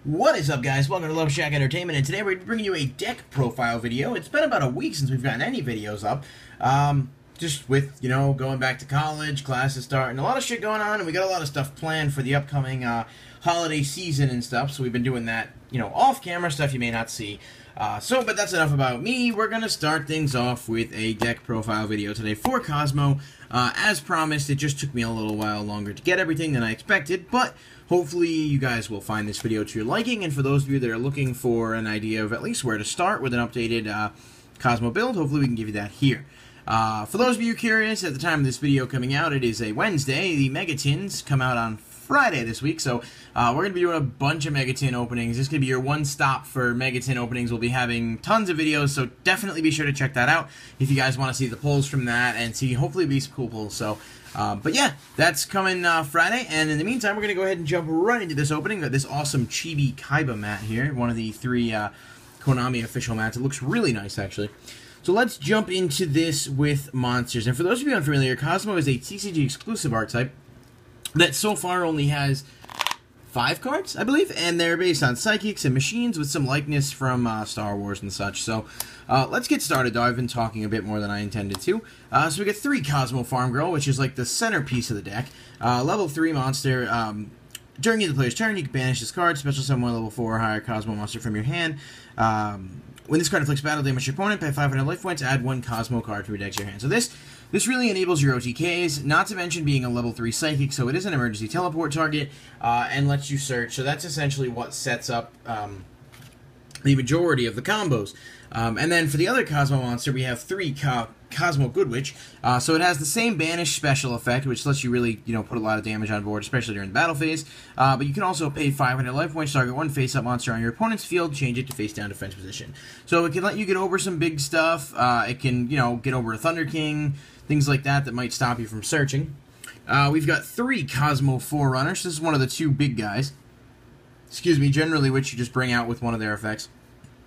What is up, guys? Welcome to Loveshack Entertainment, and today we're bringing you a deck profile video. It's been about a week since we've gotten any videos up. Just with, going back to college, classes starting, a lot of shit going on, and we got a lot of stuff planned for the upcoming holiday season and stuff, so we've been doing that, off-camera stuff you may not see. But that's enough about me. We're going to start things off with a deck profile video today for Kozmo. As promised, it just took me a little while longer to get everything than I expected, but hopefully you guys will find this video to your liking, and for those of you that are looking for an idea of at least where to start with an updated Kozmo build, hopefully we can give you that here. For those of you curious, at the time of this video coming out, it is a Wednesday. The Megatins come out on Friday this week, so we're going to be doing a bunch of Megatin openings. This is going to be your one stop for Megatin openings. We'll be having tons of videos, so definitely be sure to check that out if you guys want to see the pulls from that and see hopefully be some cool pulls. So, but yeah, that's coming Friday, and in the meantime, we're going to go ahead and jump right into this opening. Got this awesome Chibi Kaiba mat here, one of the three Konami official mats. It looks really nice, actually. So let's jump into this with monsters. And for those of you unfamiliar, Kozmo is a TCG exclusive archetype that so far only has 5 cards, I believe, and they're based on psychics and machines with some likeness from Star Wars and such. So let's get started, though. I've been talking a bit more than I intended to. So we get 3 Kozmo Farm Girl, which is like the centerpiece of the deck. Level 3 monster. During either player's turn, you can banish this card, special summon one level 4 or higher Kozmo monster from your hand. When this card inflicts battle damage to your opponent, pay 500 life points, add 1 Kozmo card from your deck to your hand. So this really enables your OTKs, not to mention being a level 3 psychic, so it is an emergency teleport target, and lets you search. So that's essentially what sets up the majority of the combos. And then for the other Kozmo monster, we have 3 Kozmo Good Witch. So it has the same banish special effect, which lets you really, put a lot of damage on board, especially during the battle phase. But you can also pay 500 life points, target 1 face-up monster on your opponent's field, change it to face-down defense position. So it can let you get over some big stuff. It can, get over a Thunder King, things like that might stop you from searching. We've got 3 Kozmo Forerunners. This is one of the 2 big guys. Generally which you just bring out with one of their effects.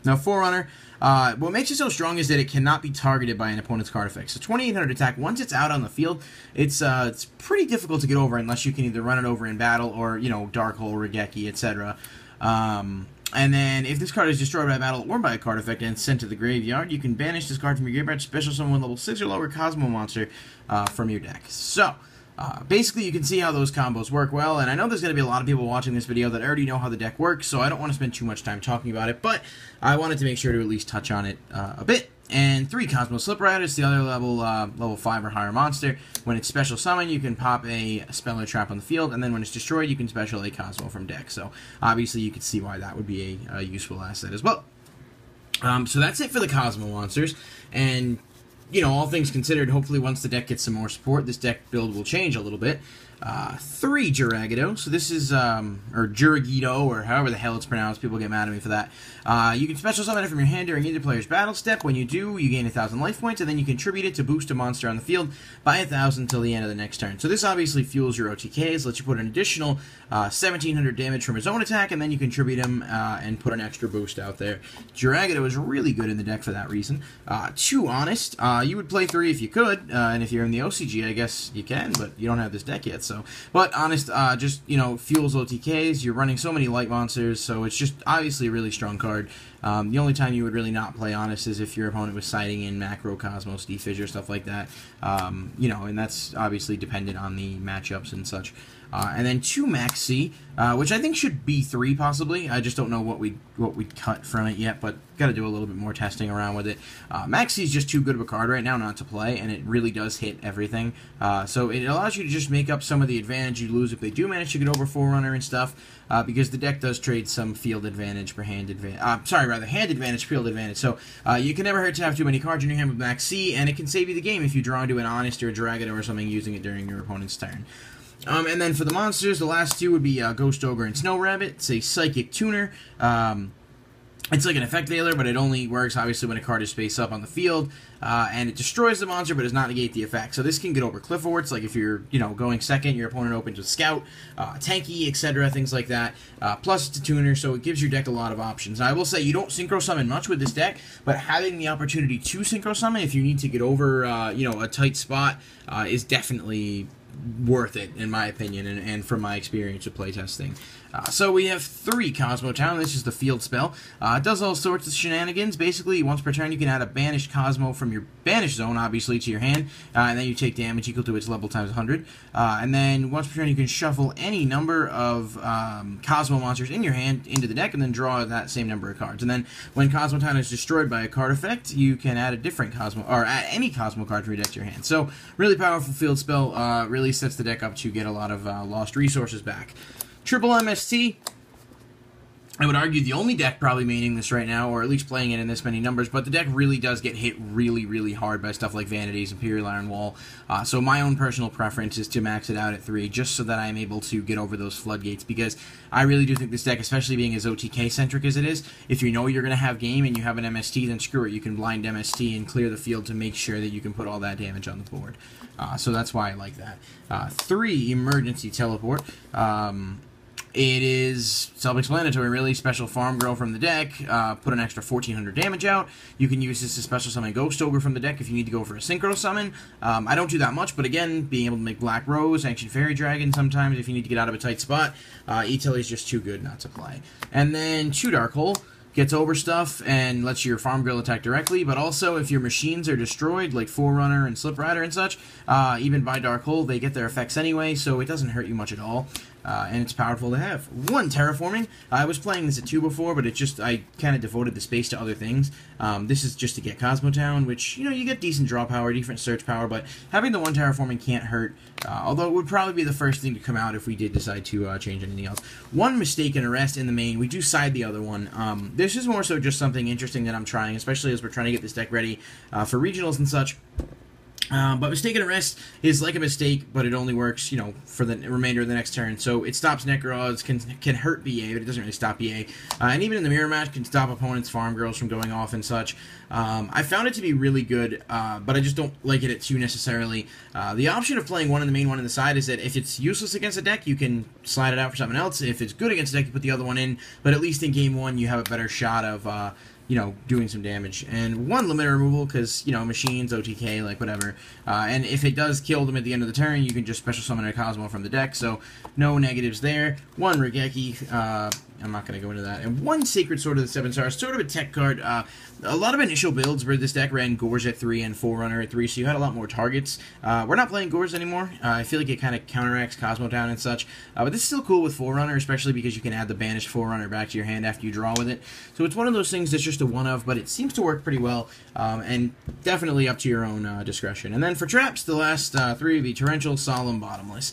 Now, Forerunner, what makes it so strong is that it cannot be targeted by an opponent's card effect. So 2800 attack, once it's out on the field, it's pretty difficult to get over unless you can either run it over in battle or, Dark Hole, Regeki, etc. And then, if this card is destroyed by battle or by a card effect and sent to the graveyard, you can banish this card from your graveyard, special summon one level 6 or lower Kozmo monster from your deck. So, basically, you can see how those combos work well, and I know there's going to be a lot of people watching this video that already know how the deck works, so I don't want to spend too much time talking about it, but I wanted to make sure to at least touch on it a bit. And 3 Kozmo Slip Rider is the other level 5 or higher monster. When it's special summon, you can pop a spell or trap on the field, and then when it's destroyed, you can special a Kozmo from deck. So, obviously, you can see why that would be a useful asset as well. So that's it for the Kozmo monsters, and all things considered, hopefully once the deck gets some more support, this deck build will change a little bit. 3 Jiragido, so this is, or Jiragido, or however the hell it's pronounced, people get mad at me for that. You can special summon it from your hand during either player's battle step. When you do, you gain 1,000 life points, and then you contribute it to boost a monster on the field by 1,000 until the end of the next turn. So this obviously fuels your OTKs, lets you put an additional 1,700 damage from his own attack, and then you contribute him and put an extra boost out there. Jiragido is really good in the deck for that reason. 2 Honest, you would play 3 if you could, and if you're in the OCG, I guess you can, but you don't have this deck yet, so. But Honest, just, fuels OTKs, you're running so many light monsters, so it's just obviously a really strong card. The only time you would really not play Honest is if your opponent was siding in Macro, Cosmos, D-Fissure, stuff like that. And that's obviously dependent on the matchups and such. And then 2 Max C, which I think should be 3 possibly. I just don't know what we'd cut from it yet, but got to do a little bit more testing around with it. Max C is just too good of a card right now not to play, and it really does hit everything. So it allows you to just make up some of the advantage you lose if they do manage to get over Forerunner and stuff, because the deck does trade some field advantage for hand advantage. Hand advantage, field advantage. So you can never hurt to have too many cards in your hand with Max C, and it can save you the game if you draw into an Honest or a Jiragido or something using it during your opponent's turn. And then for the monsters, the last 2 would be Ghost Ogre and Snow Rabbit. It's a Psychic Tuner. It's like an effect veiler, but it only works, obviously, when a card is face up on the field, and it destroys the monster, but does not negate the effect. So this can get over Cliff Orts, like if you're, going second, your opponent opens with Scout, Tanky, etc., things like that. Plus, it's a tuner, so it gives your deck a lot of options. Now, I will say, you don't Synchro Summon much with this deck, but having the opportunity to Synchro Summon, if you need to get over, a tight spot, is definitely worth it, in my opinion, and from my experience with playtesting. So we have 3 Kozmo Town. This is the field spell. It does all sorts of shenanigans. Basically, once per turn, you can add a banished Kozmo from your banished zone, obviously, to your hand, and then you take damage equal to its level times 100. And then once per turn, you can shuffle any number of Kozmo monsters in your hand into the deck, and then draw that same number of cards. And then when Kozmo Town is destroyed by a card effect, you can add a different Kozmo, or add any Kozmo card from your deck to your hand. So, really powerful field spell. Really sets the deck up to get a lot of lost resources back. Triple MST, I would argue the only deck probably maining this right now, or at least playing it in this many numbers, but the deck really does get hit really, really hard by stuff like Vanities, Imperial Iron Wall, so my own personal preference is to max it out at 3, just so that I'm able to get over those floodgates, because I really do think this deck, especially being as OTK-centric as it is, if you know you're going to have game and you have an MST, then screw it, you can blind MST and clear the field to make sure that you can put all that damage on the board. So that's why I like that. 3, Emergency Teleport. It is self-explanatory, really. Special Farm Girl from the deck. Put an extra 1,400 damage out. You can use this to special summon Ghost Ogre from the deck if you need to go for a Synchro Summon. I don't do that much, but again, being able to make Black Rose, Ancient Fairy Dragon sometimes if you need to get out of a tight spot. E-Telly is just too good not to play. And then 2 Dark Hole. Gets over stuff and lets your Farm Girl attack directly, but also if your machines are destroyed, like Forerunner and Slip Rider and such, even by Dark Hole, they get their effects anyway, so it doesn't hurt you much at all. And it's powerful to have. 1 Terraforming. I was playing this at 2 before, but I kind of devoted the space to other things. This is just to get Kozmo Town, which, you get decent draw power, different search power, but having the 1 Terraforming can't hurt, although it would probably be the first thing to come out if we did decide to change anything else. 1 Mistaken Arrest in the main. We do side the other one. This is more so just something interesting that I'm trying, especially as we're trying to get this deck ready for regionals and such. But Mistaken Arrest is like a mistake, but it only works, for the remainder of the next turn. So it stops Necros, can hurt BA, but it doesn't really stop BA. And even in the mirror match, can stop opponents' Farm Girls from going off and such. I found it to be really good, but I just don't like it at 2 necessarily. The option of playing 1 in the main, 1 in the side is that if it's useless against a deck, you can slide it out for something else. If it's good against a deck, you put the other one in. But at least in game 1, you have a better shot of doing some damage. And 1 limiter removal, because, machines, OTK, like, whatever. And if it does kill them at the end of the turn, you can just special summon a Kozmo from the deck, so no negatives there. 1 Regeki, I'm not going to go into that. And 1 Sacred Sword of the 7 Stars, sort of a tech card. A lot of initial builds where this deck ran Gorge at 3 and Forerunner at 3, so you had a lot more targets. We're not playing Gorge anymore. I feel like it kind of counteracts Kozmo Town and such. But this is still cool with Forerunner, especially because you can add the banished Forerunner back to your hand after you draw with it. So it's one of those things that's just a one-of, but it seems to work pretty well, and definitely up to your own discretion. And then for traps, the last 3 would be Torrential, Solemn, Bottomless.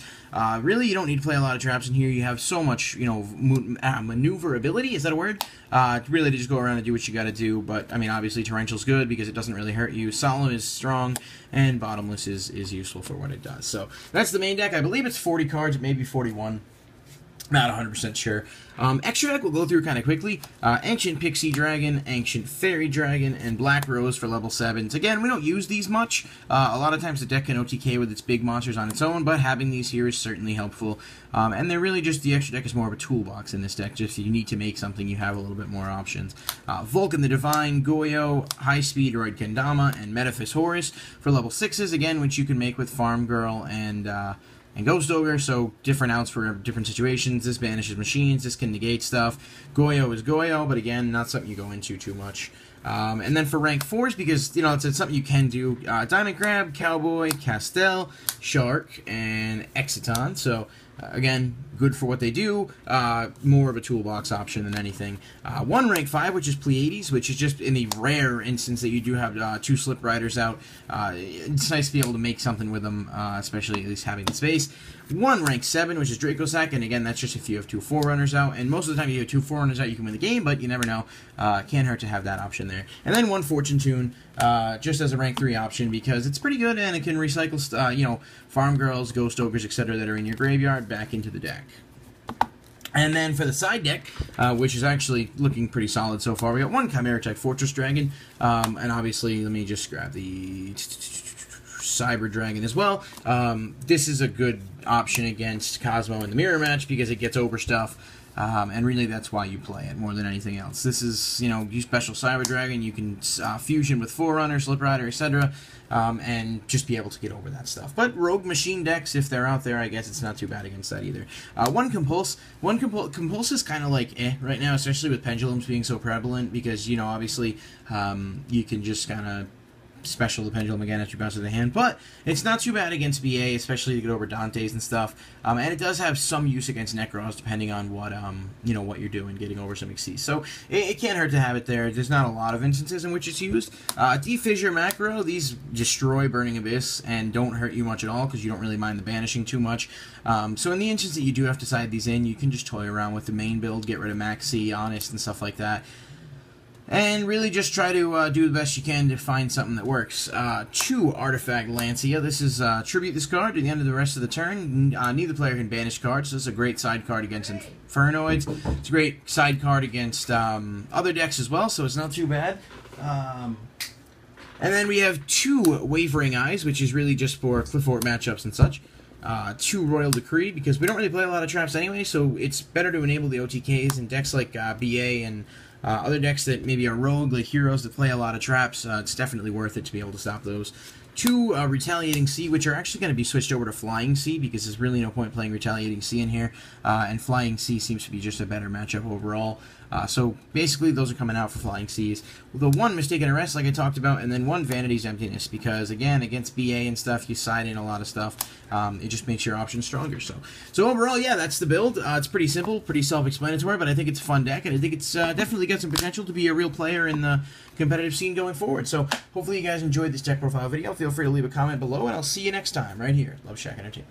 Really, you don't need to play a lot of traps in here. You have so much, maneuverability, is that a word? Really to just go around and do what you gotta do, but, obviously Torrential's good because it doesn't really hurt you. Solemn is strong, and Bottomless is useful for what it does. So, that's the main deck. I believe it's 40 cards, it may be 41. Not 100% sure. Extra deck we'll go through kind of quickly. Ancient Pixie Dragon, Ancient Fairy Dragon, and Black Rose for level 7s. Again, we don't use these much. A lot of times the deck can OTK with its big monsters on its own, but having these here is certainly helpful. And they're really just, the extra deck is more of a toolbox in this deck. Just if you need to make something, you have a little bit more options. Vulcan the Divine, Goyo, High Speed Roid Kendama, and Metaphys Horus for level 6s, again, which you can make with Farm Girl and Ghost Ogre, so different outs for different situations. This banishes machines, this can negate stuff. Goyo is Goyo, but again, not something you go into too much. And then for rank 4s, because, it's something you can do, Diamond Crab, Cowboy, Castell, Shark, and Exiton, so again, good for what they do, more of a toolbox option than anything. 1 rank 5, which is Pleiades, which is just in the rare instance that you do have 2 Slip Riders out. It's nice to be able to make something with them, especially at least having the space. 1 rank 7, which is Dracosack, and again, that's just if you have 2 Forerunners out, and most of the time you have 2 Forerunners out, you can win the game, but you never know. Can't hurt to have that option there. And then 1 Fortune Tune, just as a rank 3 option, because it's pretty good, and it can recycle, Farm Girls, Ghost Ogres, etc. that are in your graveyard back into the deck. And then for the side deck, which is actually looking pretty solid so far, we got 1 Chimera Tech Fortress Dragon, and obviously, let me just grab the Cyber Dragon as well. This is a good option against Kozmo in the mirror match because it gets over stuff. and really that's why you play it more than anything else. This is, you special Cyber Dragon, you can fusion with Forerunner, Slip Rider, etc., and just be able to get over that stuff. But Rogue Machine decks, if they're out there, I guess it's not too bad against that either. One Compulse is kind of like right now, especially with Pendulums being so prevalent, because, obviously, you can just kind of special the Pendulum again after you bounce to the hand, but it's not too bad against BA, especially to get over Dante's and stuff. And it does have some use against Necros, depending on what what you're doing, getting over some Xyz. So it can't hurt to have it there. There's not a lot of instances in which it's used. Defissure macro, these destroy Burning Abyss and don't hurt you much at all because you don't really mind the banishing too much. So in the instance that you do have to side these in, you can just toy around with the main build, get rid of Maxi, Honest, and stuff like that. And really just try to do the best you can to find something that works. 2 Artifact Lancia. This is tribute this card to the end of the rest of the turn. Neither player can banish cards, so this is a great side card against Infernoids. It's a great side card against other decks as well, so it's not too bad. And then we have 2 Wavering Eyes, which is really just for Cliffort matchups and such. 2 Royal Decree, because we don't really play a lot of traps anyway, so it's better to enable the OTKs in decks like BA and other decks that maybe are rogue, like Heroes that play a lot of traps. It's definitely worth it to be able to stop those. 2 Retaliating Sea, which are actually going to be switched over to Flying Sea, because there's really no point playing Retaliating Sea in here, and Flying Sea seems to be just a better matchup overall. So basically those are coming out for Flying Seas. The 1 Mistaken Arrest, like I talked about, and then 1 Vanity's Emptiness, because again, against BA and stuff, you side in a lot of stuff. It just makes your options stronger. So overall, yeah, that's the build. It's pretty simple, pretty self-explanatory, but I think it's a fun deck, and I think it's definitely got some potential to be a real player in the competitive scene going forward. So hopefully you guys enjoyed this deck profile video. Feel free to leave a comment below, and I'll see you next time right here at Loveshack Entertainment.